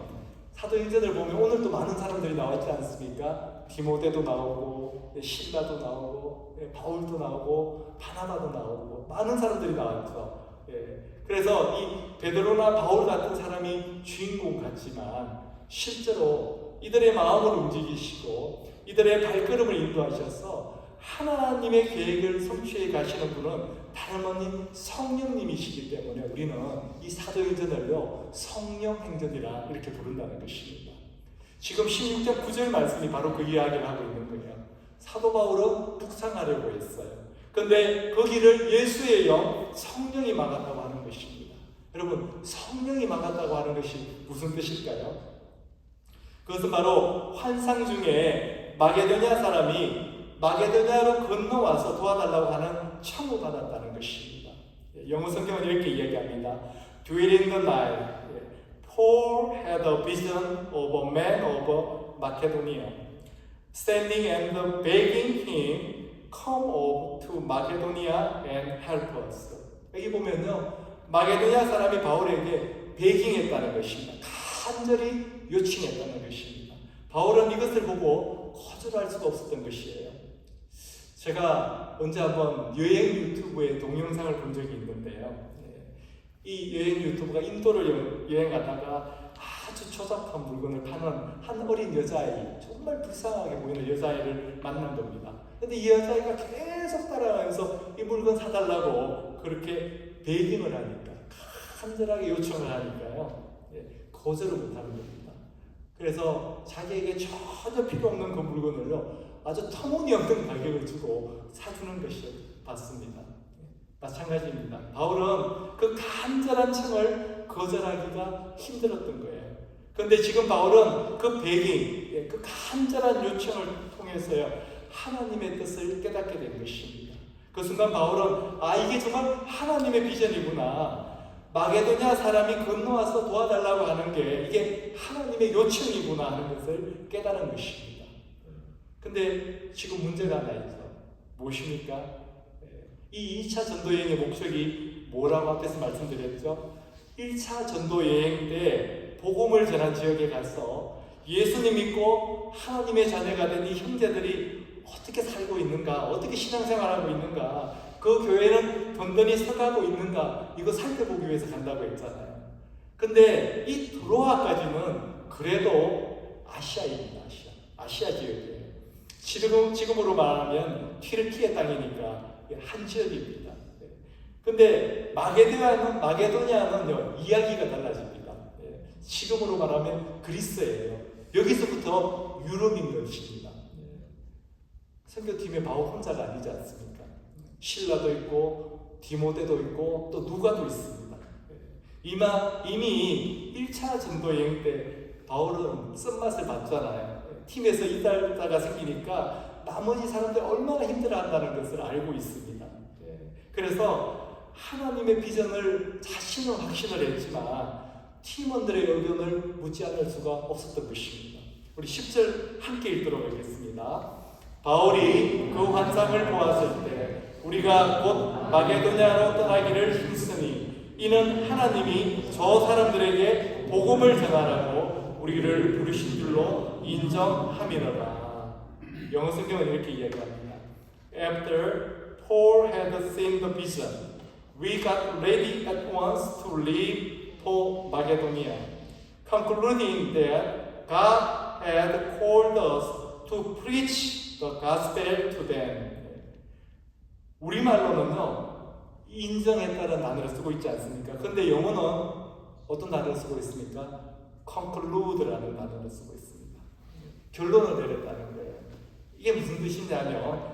Speaker 1: 사도행전을 보면 오늘도 많은 사람들이 나왔지 않습니까? 디모데도 나오고 실라도 나오고 바울도 나오고 바나바도 나오고 많은 사람들이 나왔죠. 그래서 이 베드로나 바울 같은 사람이 주인공 같지만 실제로 이들의 마음을 움직이시고 이들의 발걸음을 인도하셔서 하나님의 계획을 성취해 가시는 분은 다름 아닌 성령님이시기 때문에 우리는 이 사도행전을요 성령행전이라 이렇게 부른다는 것입니다. 지금 16장 9절 말씀이 바로 그 이야기를 하고 있는 거예요. 사도 바울은 묵상하려고 했어요. 그런데 거기를 예수의 영, 성령이 막았다고 하는 것입니다. 여러분, 성령이 막았다고 하는 것이 무슨 뜻일까요? 그것은 바로 환상 중에 마게도냐 사람이 마게도냐로 건너와서 도와달라고 하는 청을 받았다는 것입니다. 영어 성경은 이렇게 이야기합니다. During the night, Paul had a vision of a man of Macedonia, standing and begging him, come up to Macedonia and help us. 여기 보면요, 마게도냐 사람이 바울에게 베깅했다는 것입니다. 간절히 요청했다는 것입니다. 바울은 이것을 보고 거절할 수가 없었던 것이에요. 제가 언제 한번 여행 유튜브에 동영상을 본 적이 있는데요. 이 여행 유튜브가 인도를 여행하다가 아주 초잡한 물건을 파는 한 어린 여자아이, 정말 불쌍하게 보이는 여자아이를 만난 겁니다. 근데 이 여자아이가 계속 따라가면서 이 물건 사달라고 그렇게 베깅을 하니까, 간절하게 요청을 하니까요, 거절을 못하는 겁니다. 그래서 자기에게 전혀 필요 없는 그 물건을요 아주 터무니없는 가격을 주고 사주는 것이 봤습니다. 마찬가지입니다. 바울은 그 간절한 청을 거절하기가 힘들었던 거예요. 그런데 지금 바울은 그 베깅, 그 간절한 요청을 통해서요 하나님의 뜻을 깨닫게 된 것입니다. 그 순간 바울은 이게 정말 하나님의 비전이구나, 마게도냐 사람이 건너와서 도와달라고 하는 게 이게 하나님의 요청이구나 하는 것을 깨달은 것입니다. 근데 지금 문제가 하나 있죠. 무엇입니까? 이 2차 전도여행의 목적이 뭐라고 앞에서 말씀드렸죠? 1차 전도여행 때 복음을 전한 지역에 가서 예수님 믿고 하나님의 자녀가 된 이 형제들이 어떻게 살고 있는가, 어떻게 신앙생활하고 있는가, 그 교회는 든든히 서가고 있는가, 이거 살펴보기 위해서 간다고 했잖아요. 근데 이 드로아까지는 그래도 아시아입니다. 아시아 지역이에요. 지금으로 말하면 튀르키예 땅이니까 한 지역입니다. 근데 마게도냐는요, 이야기가 달라집니다. 지금으로 말하면 그리스예요. 여기서부터 유럽인 것입니다. 선교팀의 바울 혼자가 아니지 않습니까? 실라도 있고 디모데도 있고 또 누가도 있습니다. 이미 1차 전도 여행 때 바울은 쓴맛을 봤잖아요. 팀에서 이달자가 생기니까 나머지 사람들 얼마나 힘들어한다는 것을 알고 있습니다. 그래서 하나님의 비전을 자신은 확신을 했지만 팀원들의 의견을 묻지 않을 수가 없었던 것입니다. 우리 10절 함께 읽도록 하겠습니다. 바울이 그 환상을 보았을 때 우리가 곧 마게도냐로 떠나기를 힘쓰니 이는 하나님이 저 사람들에게 복음을 전하라고 우리를 부르신 줄로 인정함이로라. 영어 성경은 이렇게 이야기합니다. After Paul had seen the vision, we got ready at once to leave for Macedonia, concluding that God had called us to preach the gospel to them. 우리말로는요, 인정했다는 단어를 쓰고 있지 않습니까? 근데 영어는 어떤 단어를 쓰고 있습니까? conclude라는 단어를 쓰고 있습니다. 결론을 내렸다는 거예요. 이게 무슨 뜻이냐면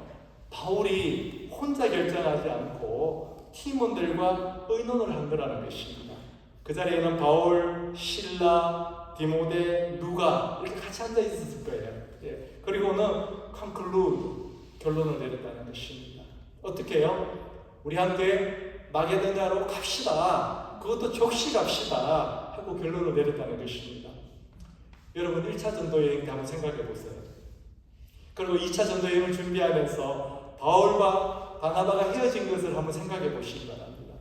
Speaker 1: 바울이 혼자 결정하지 않고 팀원들과 의논을 한 거라는 것입니다. 그 자리에는 바울, 실라, 디모데, 누가 이렇게 같이 앉아 있었을 거예요. 그리고는 conclude, 결론을 내렸다는 것입니다. 어떻게 해요? 우리 함께 마게도냐로 갑시다. 그것도 족시 갑시다. 하고 결론을 내렸다는 것입니다. 여러분 1차 전도 여행 때 한번 생각해 보세요. 그리고 2차 전도 여행을 준비하면서 바울과 바나바가 헤어진 것을 한번 생각해 보시기 바랍니다.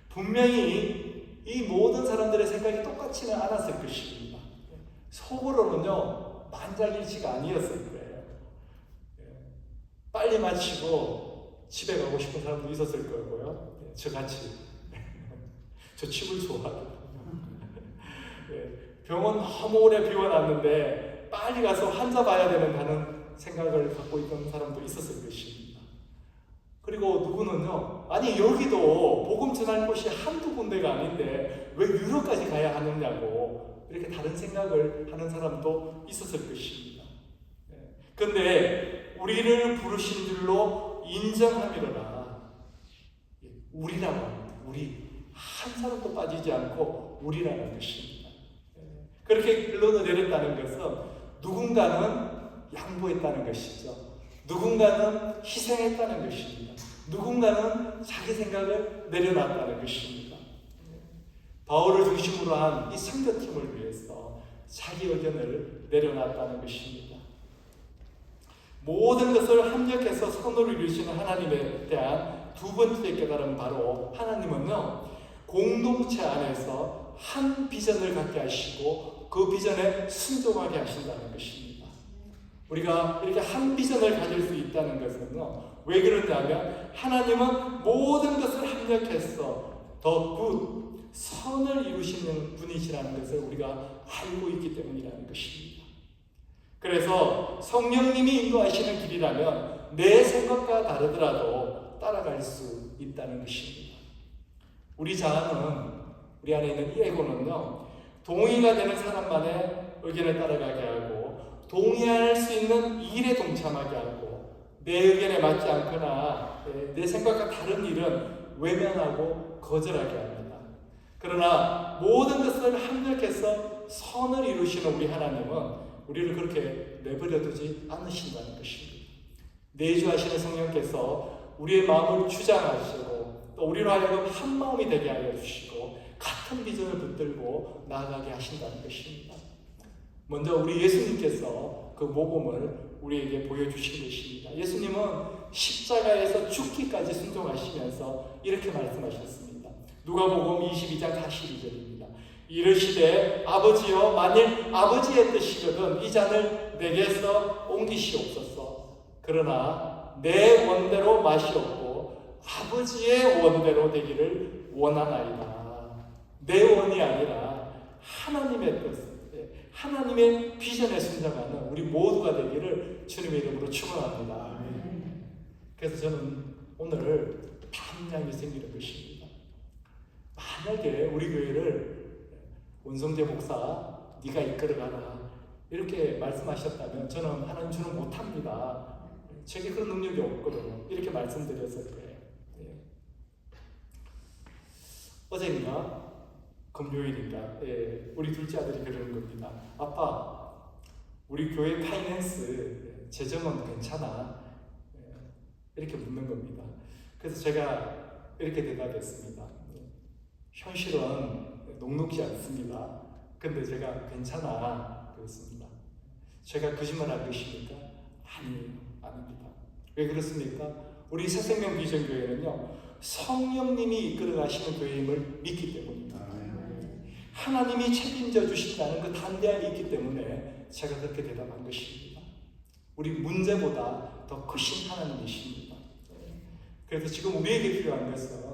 Speaker 1: 분명히 이 모든 사람들의 생각이 똑같지는 않았을 것입니다. 속으로는요, 만장일치가 아니었을 거예요. 빨리 마치고 집에 가고 싶은 사람도 있었을 거고요. 저같이. 저 칩을 좋아하거든요. 병원 너무 오래 비워놨는데 빨리 가서 환자 봐야 된다는 생각을 갖고 있던 사람도 있었을 것입니다. 그리고 누구는요, 아니 여기도 복음 전할 곳이 한두 군데가 아닌데 왜 유럽까지 가야 하느냐고 이렇게 다른 생각을 하는 사람도 있었을 것입니다. 근데 우리를 부르신 줄로 인정함이로라. 우리라고 합니다. 우리 한 사람도 빠지지 않고 우리라는 것입니다. 그렇게 결론을 내렸다는 것은 누군가는 양보했다는 것이죠. 누군가는 희생했다는 것입니다. 누군가는 자기 생각을 내려놨다는 것입니다. 바울을 중심으로 한 이 선교팀을 위해서 자기 의견을 내려놨다는 것입니다. 모든 것을 합력해서 선으로 이루시는 하나님에 대한 두 번째 깨달음, 바로 하나님은요, 공동체 안에서 한 비전을 갖게 하시고 그 비전에 순종하게 하신다는 것입니다. 우리가 이렇게 한 비전을 가질 수 있다는 것은요, 왜 그러냐면 하나님은 모든 것을 합력해서 더 굿, 선을 이루시는 분이시라는 것을 우리가 알고 있기 때문이라는 것입니다. 그래서 성령님이 인도하시는 길이라면 내 생각과 다르더라도 따라갈 수 있다는 것입니다. 우리 자아는, 우리 안에 있는 이 에고는요, 동의가 되는 사람만의 의견을 따라가게 하고 동의할 수 있는 일에 동참하게 하고 내 의견에 맞지 않거나 내 생각과 다른 일은 외면하고 거절하게 합니다. 그러나 모든 것을 합력해서 선을 이루시는 우리 하나님은 우리를 그렇게 내버려 두지 않으신다는 것입니다. 내주하시는 성령께서 우리의 마음을 주장하시고 또 우리로 하여금 한 마음이 되게 하여 주시고 같은 비전을 붙들고 나아가게 하신다는 것입니다. 먼저 우리 예수님께서 그 모범을 우리에게 보여주신 것입니다. 예수님은 십자가에서 죽기까지 순종하시면서 이렇게 말씀하셨습니다. 누가복음 22장 42절입니다. 이르시되 아버지여, 만일 아버지의 뜻이거든 이 잔을 내게서 옮기시옵소서. 그러나 내 원대로 마시옵고 아버지의 원대로 되기를 원하나이다. 내 원이 아니라 하나님의 뜻, 하나님의 비전에 순종하는 우리 모두가 되기를 주님의 이름으로 축원합니다. 그래서 저는 오늘 담량이 생기는 것입니다. 만약에 우리 교회를 원성재 목사 네가 이끌어가라 이렇게 말씀하셨다면 저는 하나님 저는 못합니다. 제게 그런 능력이 없거든요. 이렇게 말씀드렸을 거예요. 어제인가 금요일인가 우리 둘째 아들이 그러는 겁니다. 아빠, 우리 교회 파이낸스 재정은 괜찮아? 이렇게 묻는 겁니다. 그래서 제가 이렇게 대답했습니다. 현실은 녹록지 않습니다. 근데 제가 괜찮아 그랬습니다. 제가 거짓말할 것입니까? 아니에요. 아닙니다. 왜 그렇습니까? 우리 새생명 비전교회는요 성령님이 이끌어 가시는 교회임을 믿기 때문입니다. 하나님이 책임져 주신다는 그 담대함이 있기 때문에 제가 그렇게 대답한 것입니다. 우리 문제보다 더 크신 하나님이십니다. 그래서 지금 우리에게 필요한 것은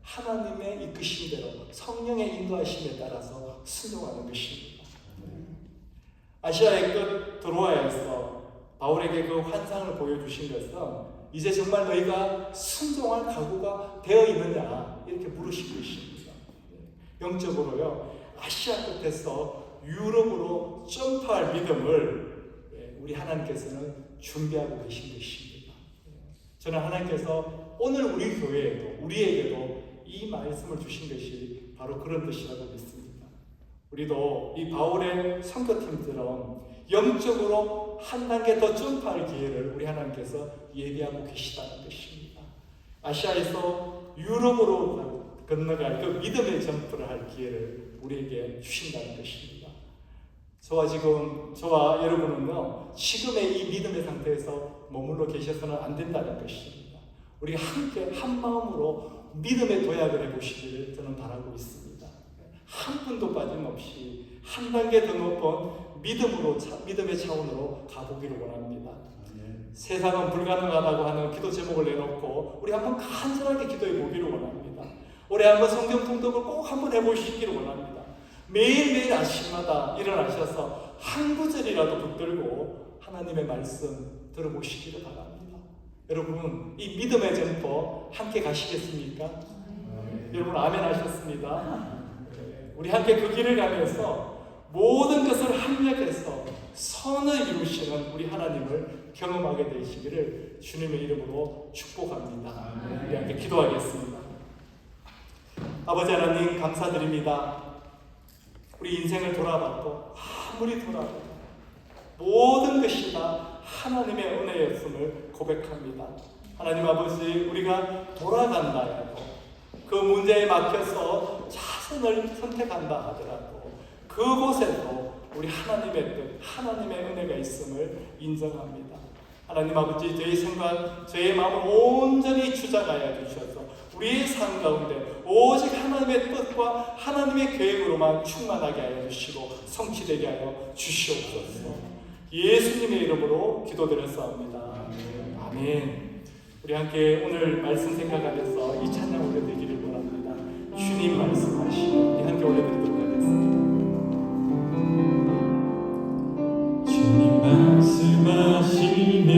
Speaker 1: 하나님의 이끄심대로 성령의 인도하심에 따라서 순종하는 것입니다. 아시아의 끝 드로아에서 바울에게 그 환상을 보여주신 것은 이제 정말 너희가 순종할 각오가 되어 있느냐 이렇게 물으신 것입니다. 영적으로요 아시아 끝에서 유럽으로 점프할 믿음을 우리 하나님께서는 준비하고 계신 것입니다. 저는 하나님께서 오늘 우리 교회에도 우리에게도 이 말씀을 주신 것이 바로 그런 뜻이라고 믿습니다. 우리도 이 바울의 선교팀처럼 영적으로 한 단계 더 점프할 기회를 우리 하나님께서 예비하고 계시다는 것입니다. 아시아에서 유럽으로 건너갈 그 믿음의 점프를 할 기회를 우리에게 주신다는 것입니다. 저와 여러분은요, 지금의 이 믿음의 상태에서 머물러 계셔서는 안 된다는 것입니다. 우리 함께 한 마음으로 믿음의 도약을 해보시기를 저는 바라고 있습니다. 한 분도 빠짐없이 한 단계 더 높은 믿음의 차원으로 가보기를 원합니다. 세상은 불가능하다고 하는 기도 제목을 내놓고 우리 한번 간절하게 기도해 보기를 원합니다. 올해 한번 성경 통독을 꼭 한번 해보시기를 원합니다. 매일매일 아침마다 일어나셔서 한 구절이라도 붙들고 하나님의 말씀 들어보시기를 바랍니다. 여러분 이 믿음의 점퍼 함께 가시겠습니까? 여러분 아멘 하셨습니다. 우리 함께 그 길을 가면서 모든 것을 합력해서 선을 이루시는 우리 하나님을 경험하게 되시기를 주님의 이름으로 축복합니다. 우리 함께 기도하겠습니다. 아버지 하나님 감사드립니다. 우리 인생을 돌아봐도 아무리 돌아봐도 모든 것이 다 하나님의 은혜였음을 고백합니다. 하나님 아버지 우리가 돌아간다 해도 그 문제에 막혀서 자선을 선택한다 하더라도 그곳에도 우리 하나님의 뜻, 하나님의 은혜가 있음을 인정합니다. 하나님 아버지 저희 생각, 저희 마음을 온전히 주장하여 주셔서 우리의 삶 가운데 오직 하나님의 뜻과 하나님의 계획으로만 충만하게 하여 주시고 성취되게 하여 주시옵소서. 예수님의 이름으로 기도드렸사옵니다. 아멘. 우리 함께 오늘 말씀 생각하면서 이 찬양 올려드리기를 원합니다. 주님 말씀하시고 우리 함께 올려드리도록 하겠습니다.
Speaker 2: 주님 말씀하시면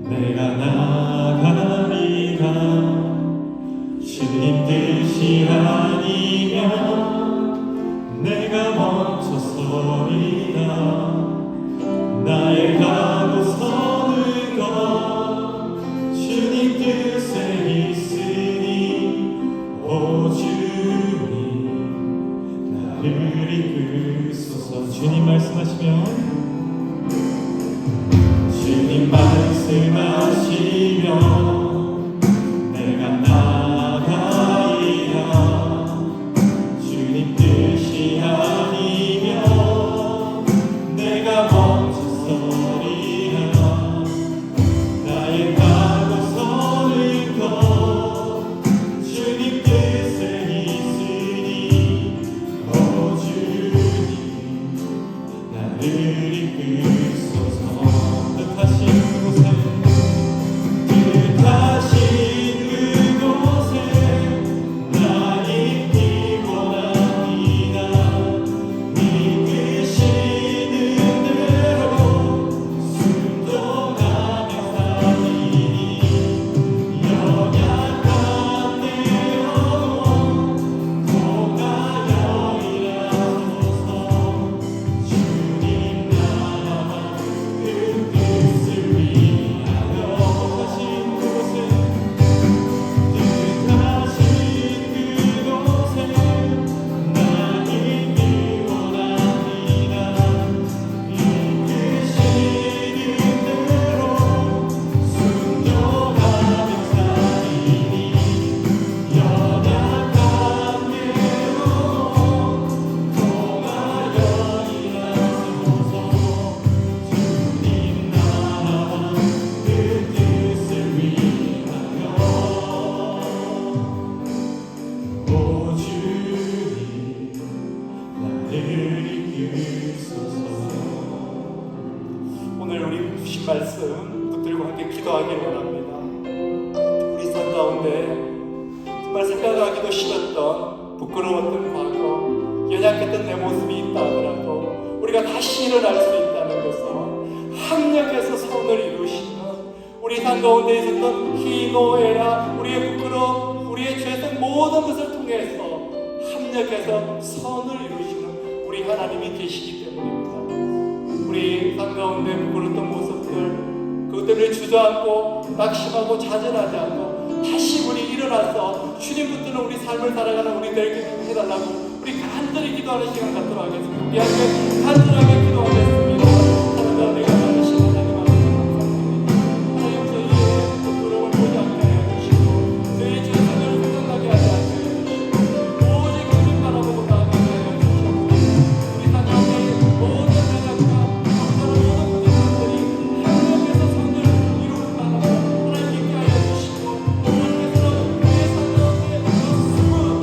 Speaker 2: 내가 나가리라. 주님 뜻이 아니면 내가 멈춰서리라. 나의 가고 서는 것 주님 뜻에 있으니 오 주님 나를 이끌소서. 주님 말씀하시면 주님 말씀하시면 내가 나가리라. 주님 뜻이 아니면 내가
Speaker 1: 오늘 우리 주신 말씀 붙들고 함께 기도하길 원합니다. 우리 삶 가운데 정말 생각하기도 싫었던 부끄러웠던 과거, 연약했던 내 모습이 있다 하더라도 우리가 다시 일어날 수 있다는 것은 합력해서 선을 이루시는, 우리 삶 가운데 있었던 희노애락, 우리의 부끄러움, 우리의 죄성 모든 것을 통해서 합력해서 선을 이루시는 우리 하나님이 계시기 때문입니다. 우리 삶 가운데 부끄러웠던 모습들, 그것들을 주저앉고 낙심하고 좌절하지 않고 다시 우리 일어나서 주님 붙드는 우리 삶을 살아가는 우리들에게 해달라고 우리 간절히 기도하는 시간 갖도록 하겠습니다. 우리 함께 간절하게 기도하겠습니다. 하나님, 내가 많으신 하나님 앞에 감사드립니다. 하나님, 저희의 부끄러움을 보지 않게 해주시고 저희의 죄성을 생각나게 하지 않게 해주시고 오직 주님 바라보고 나아가게 해주시고 우리 삶 가운데 모든 연약과 모든 부족함들이 하나님께서 선을 이루는 바람에 하나님 있게 하여 주시고 하나님께서 우리의 삶 가운데 선을 이루시는 하나님의 은혜를 주시옵소서.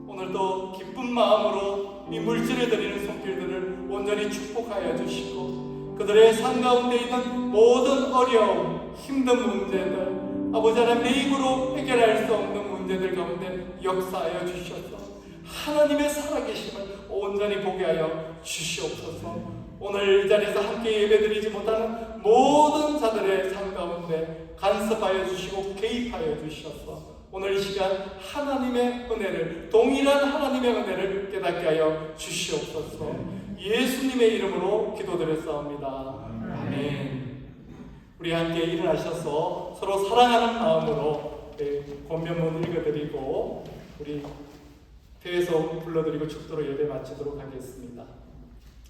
Speaker 1: 오늘도 기쁜 마음으로 이 물질을 드리는 손길들을 온전히 축복하여 주시고 그들의 삶 가운데 있는 모든 어려움, 힘든 문제들, 아버지 하나님 내 힘으로 해결할 수 없는 문제들 가운데 역사하여 주셔서 하나님의 살아계심을 온전히 보게 하여 주시옵소서. 오늘 이 자리에서 함께 예배드리지 못하는 모든 자들의 삶 가운데 간섭하여 주시고 개입하여 주셔서 오늘 이 시간 하나님의 은혜를, 동일한 하나님의 은혜를 깨닫게 하여 주시옵소서. 예수님의 이름으로 기도드렸사옵니다. 아멘. 우리 함께 일어나셔서 서로 사랑하는 마음으로 권면문 읽어드리고 우리 대회성 불러드리고 축도로 예배 마치도록 하겠습니다.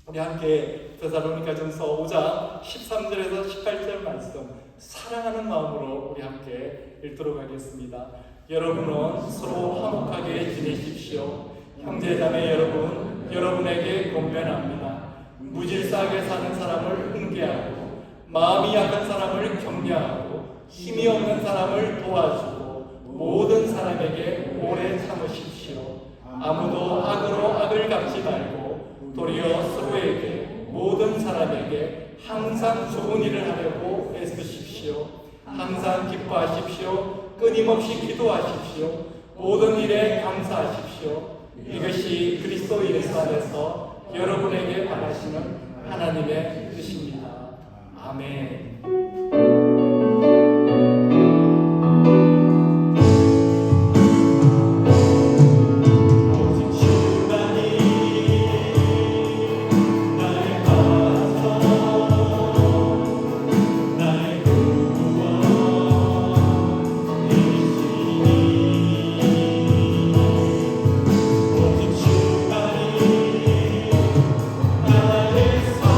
Speaker 1: 우리 함께 데살로니가전서 5장 13절에서 18절 말씀 사랑하는 마음으로 우리 함께 읽도록 하겠습니다. 여러분은 서로 화목하게 지내십시오. 형제자매 여러분, 여러분에게 권면합니다. 무질서하게 사는 사람을 훈계하고 마음이 약한 사람을 격려하고 힘이 없는 사람을 도와주고 모든 사람에게 오래 참으십시오. 아무도 악으로 악을 갚지 말고 도리어 서로에게 모든 사람에게 항상 좋은 일을 하려고 애쓰십시오. 항상 기뻐하십시오. 끊임없이 기도하십시오. 모든 일에 감사하십시오. 이것이 그리스도 예수 안에서 여러분에게 바라시는 하나님의 뜻입니다. 아멘.
Speaker 3: 나의 선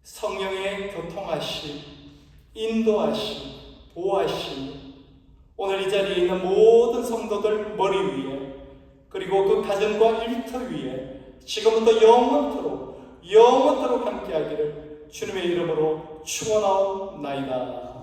Speaker 1: 성령의 교통하심, 인도하심, 보호하심, 오늘 이 자리에 있는 모든 성도들 머리 위에, 그리고 그 가정과 일터 위에 지금부터 영원토록 함께하기를 주님의 이름으로 축원하옵나이다.